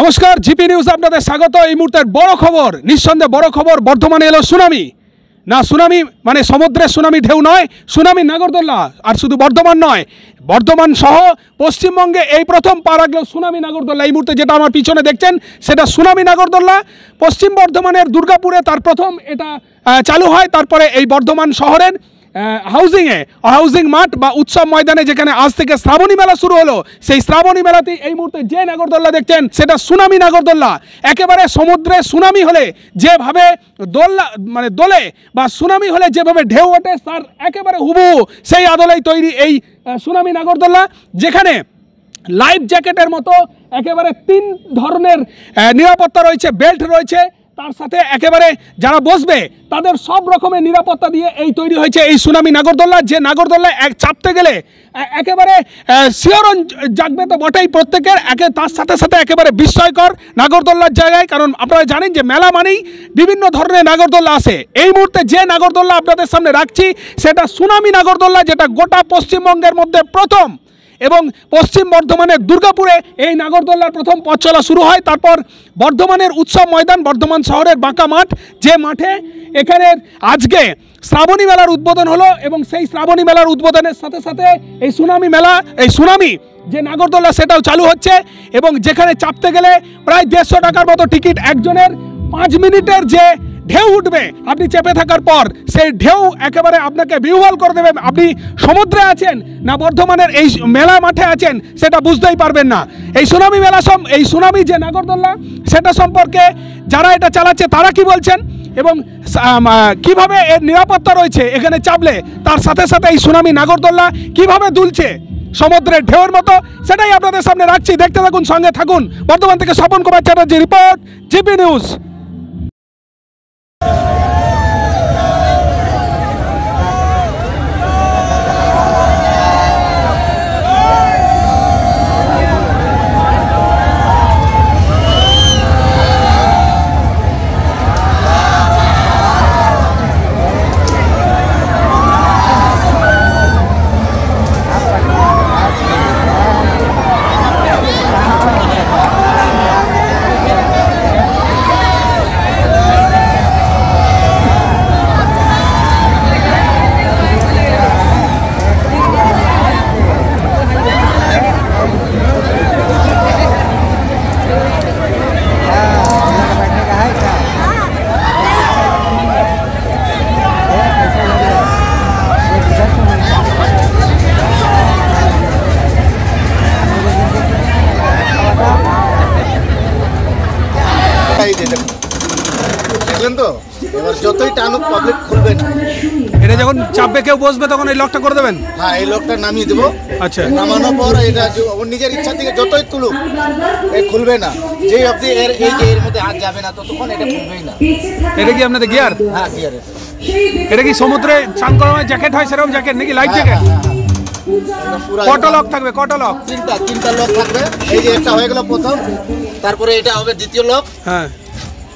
नमस्कार जीपी निউজ আপনাদের স্বাগত। এই মুহূর্তের বড় খবর, নিঃসন্দেহে বড় খবর, বর্ধমানে এলো সুনামি। না সুনামি মানে সমুদ্রের সুনামি ঢেউ নয়, সুনামি নাগরদোল্লা। আর শুধু বর্ধমান নয়, বর্ধমান সহ পশ্চিমবঙ্গে এই প্রথম পা রাখলো সুনামি নাগরদোল্লা। এই মুহূর্তে যেটা আমার পিছনে দেখছেন সেটা সুনামি নাগরদোল্লা। পশ্চিম বর্ধমানের দুর্গাপুরে তার প্রথম এটা চালু হয়। তারপরে এই বর্ধমান শহরের হাউজিং মাঠ বা উৎসব ময়দানে যেখানে আজ থেকে শ্রাবণী মেলা শুরু হলো, সেই শ্রাবণী মেলাতে এই মুহূর্তে যে নাগরদোল্লা দেখছেন সেটা সুনামি নাগরদোল্লা। একেবারে সমুদ্রে সুনামি হলে যেভাবে দোলে বা সুনামি হলে যেভাবে ঢেউ ওঠে তার একেবারে হুবহু সেই আদলেই তৈরি এই সুনামি নাগরদোল্লা, যেখানে লাইফ জ্যাকেটের মতো একেবারে 3 ধরনের নিরাপত্তা রয়েছে, বেল্ট রয়েছে, তার সাথে একেবারে যারা বসবে তাদের সব রকমের নিরাপত্তা দিয়ে এই তৈরি হয়েছে এই সুনামি নাগরদোল্লা। যে নাগরদোল্লা চাপতে গেলে একেবারে শিহরণ জাগবে তো বটেই প্রত্যেকের, তার সাথে সাথে একেবারে বিস্ময়কর নাগরদোল্লার জায়গায়। কারণ আপনারা জানেন যে মেলা মানেই বিভিন্ন ধরনের নাগরদোল্লা আসে। এই মুহূর্তে যে নাগরদোল্লা আপনাদের সামনে রাখছি সেটা সুনামি নাগরদোল্লা, যেটা গোটা পশ্চিমবঙ্গের মধ্যে প্রথম। এবং পশ্চিম বর্ধমানের দুর্গাপুরে এই নাগরদোল্লার প্রথম পথ চলা শুরু হয়। তারপর বর্ধমানের উৎসব ময়দান, বর্ধমান শহরের বাঁকা মাঠ, যে মাঠে এখানে আজকে শ্রাবণী মেলার উদ্বোধন হলো। এবং সেই শ্রাবণী মেলার উদ্বোধনের সাথে সাথে এই সুনামি যে নাগরদোল্লা সেটাও চালু হচ্ছে। এবং যেখানে চাপতে গেলে প্রায় 150 টাকার মতো টিকিট একজনের। 5 মিনিটের যে ঢেউ উঠবে আপনি চেপে থাকার পর, সেই ঢেউ একেবারে আপনাকে বিহ্বল করে দেবে। আপনি সমুদ্রে আছেন না বর্ধমানের এই মেলা মাঠে আছেন সেটা বুঝতেই পারবেন না। এই সুনামি যে নাগরদোল্লা সেটা সম্পর্কে যারা এটা চালাচ্ছে তারা কি বলছেন এবং কিভাবে এর নিরাপত্তা রয়েছে এখানে চাপলে, তার সাথে সাথে এই সুনামি নাগরদোল্লা কিভাবে দুলছে সমুদ্রের ঢেউয়ের মতো, সেটাই আপনাদের সামনে রাখছি। দেখতে থাকুন, সঙ্গে থাকুন। বর্ধমান থেকে Swapan Kumar Chatterjee report, GP news. দেখলেন তো, এবার যতই টানুক পাবলিক খুলবে না। এটা যখন চাপবে কেউ বসবে তখন এই লকটা করে দেবেন? হ্যাঁ, এই লকটা নামিয়ে দেবো। আচ্ছা, নামানোর পর এটা ওর নিজের ইচ্ছা থেকে যতই তুলুক এই খুলবে না। যেই অবধি এর মধ্যে হাত যাবে না ততক্ষণ এটা খুলবেই না। এটা কি আপনাদের গিয়ার? হ্যাঁ, গিয়ার। এটা কি সমুদ্রে চান করার জ্যাকেট হয় সেরকম জ্যাকেট নাকি লাইফ জ্যাকেট? কটা লক থাকবে? কটা লক? তিনটা লক থাকবে। এই যে একটা হয়ে গেল প্রথম, তারপরে এটা হবে দ্বিতীয় লক। হ্যাঁ,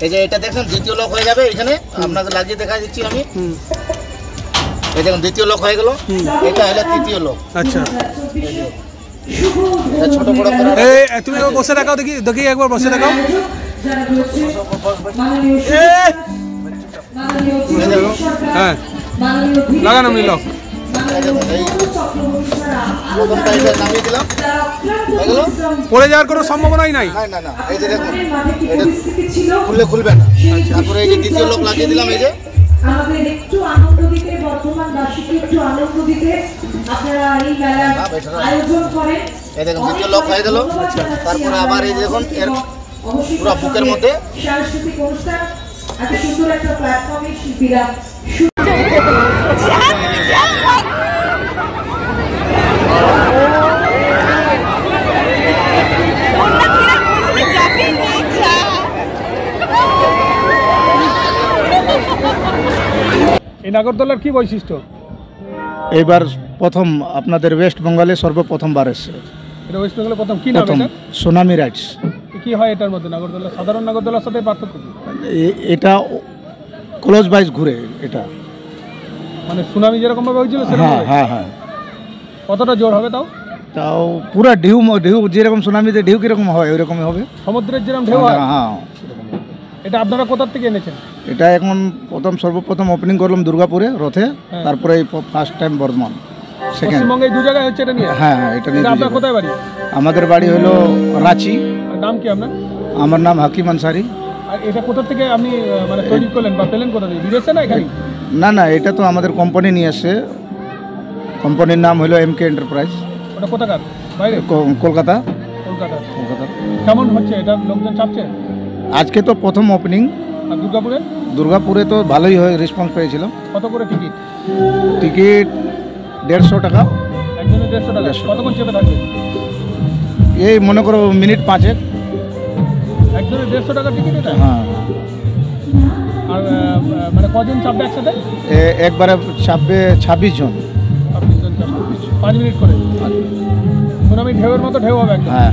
এই যে এটা দেখছেন দ্বিতীয় লক হয়ে যাবে। এখানে আপনাকে লাগিয়ে দেখা দিচ্ছি আমি। এই দেখুন দ্বিতীয় লক হয়ে গেল। এটা হলো তৃতীয় লক। আচ্ছা, ছোট বড় করে তুমি বসে দেখাও, দেখি একবার বসে দেখাও। হ্যাঁ, লাগান আপনি লক। পড়ে যাওয়ার কোনো সম্ভাবনাই নাই। না, এই যে দেখুন এটা খুলবে না। তারপরে এই যে দ্বিতীয় লক লাগিয়ে দিলাম। এই যে আমাদের একটু আনন্দ দিতে, বর্ধমানবাসীকে একটু আনন্দ দিতে আপনারা এই মেলার আয়োজন করেন। এই দেখুন দ্বিতীয় লক হয়ে গেল। তারপরে আবার এই দেখুন এর পুরো বুকের মধ্যে সাংস্কৃতিক অনুষ্ঠান, এত সুন্দর একটা প্ল্যাটফর্মে শিল্পীরা এই নাগরদোল্লার কি বৈশিষ্ট্য? এইবার প্রথম আপনাদের ওয়েস্ট বেঙ্গলে সর্বপ্রথমবার এসছে। এটা ওয়েস্ট বেঙ্গলে প্রথম। কি নাম এটা? Tsunami rides. কি হয় এটার মধ্যে? নাগরদোল্লা সাধারণ নাগরদোল্লার সাথে পার্থক্য কি? এটা ক্লোজ বাইজ ঘুরে। এটা মানে সুনামি যেরকম ভাবে হয়েছিল সেরকম? হ্যাঁ হ্যাঁ হ্যাঁ। কতটা জোর হবে তাও? তাও পুরা ঢেউ ঢেউ যেরকম সুনামিতে ঢেউ কিরকম হয় ওইরকমই হবে। সমুদ্রের যেরকম ঢেউ হয়। হ্যাঁ, এটা আপনারা কোথা থেকে এনেছেন? এটা এখন সর্বপ্রথম ওপেনিং করলাম দুর্গাপুরে রথে, তারপরে এই ফার্স্ট টাইম বর্ধমান, সেকেন্ড। পশ্চিমবঙ্গে এই দু জায়গায় হচ্ছে এটা নিয়ে? হ্যাঁ, এটা নিয়ে। আপনার কোথায় বাড়ি? আমাদের বাড়ি হলো রাঁচি। নাম কি আপনার? আমার নাম হাকিম আনসারি। আর এটা কোথা থেকে আপনি মানে তৈরি করলেন বা পেলেন কোথা থেকে? বিদেশে না এখানে? না, এটা তো আমাদের কোম্পানি নিয়ে আসছে। কোম্পানির নাম হলো MK এন্টারপ্রাইজ। ওটা কোথাকার? বাইরে? কলকাতা। কলকাতা। কেমন হচ্ছে এটা? লোকজন চাপছে? আজকে তো প্রথম ওপেনিং। আর দুর্গাপুরে? দুর্গাপুরে তো ভালোই হয়, রেসপন্স পেয়েছিলাম। কত করে টিকিট? টিকিট 150 টাকা। একজনের 150 টাকা। কতক্ষণ চেপে থাকবে? এই মনে করো মিনিট 5। একজনের 150 টাকা টিকিট এটা? হ্যাঁ। আর মানে কজন চাপবে একসাথে? একবারে চাপবে 26 জন। 26 জন চাপবে 5 মিনিট করে। সুনামি ঢেউয়ের মতো ঢেউ হবে একদম। হ্যাঁ।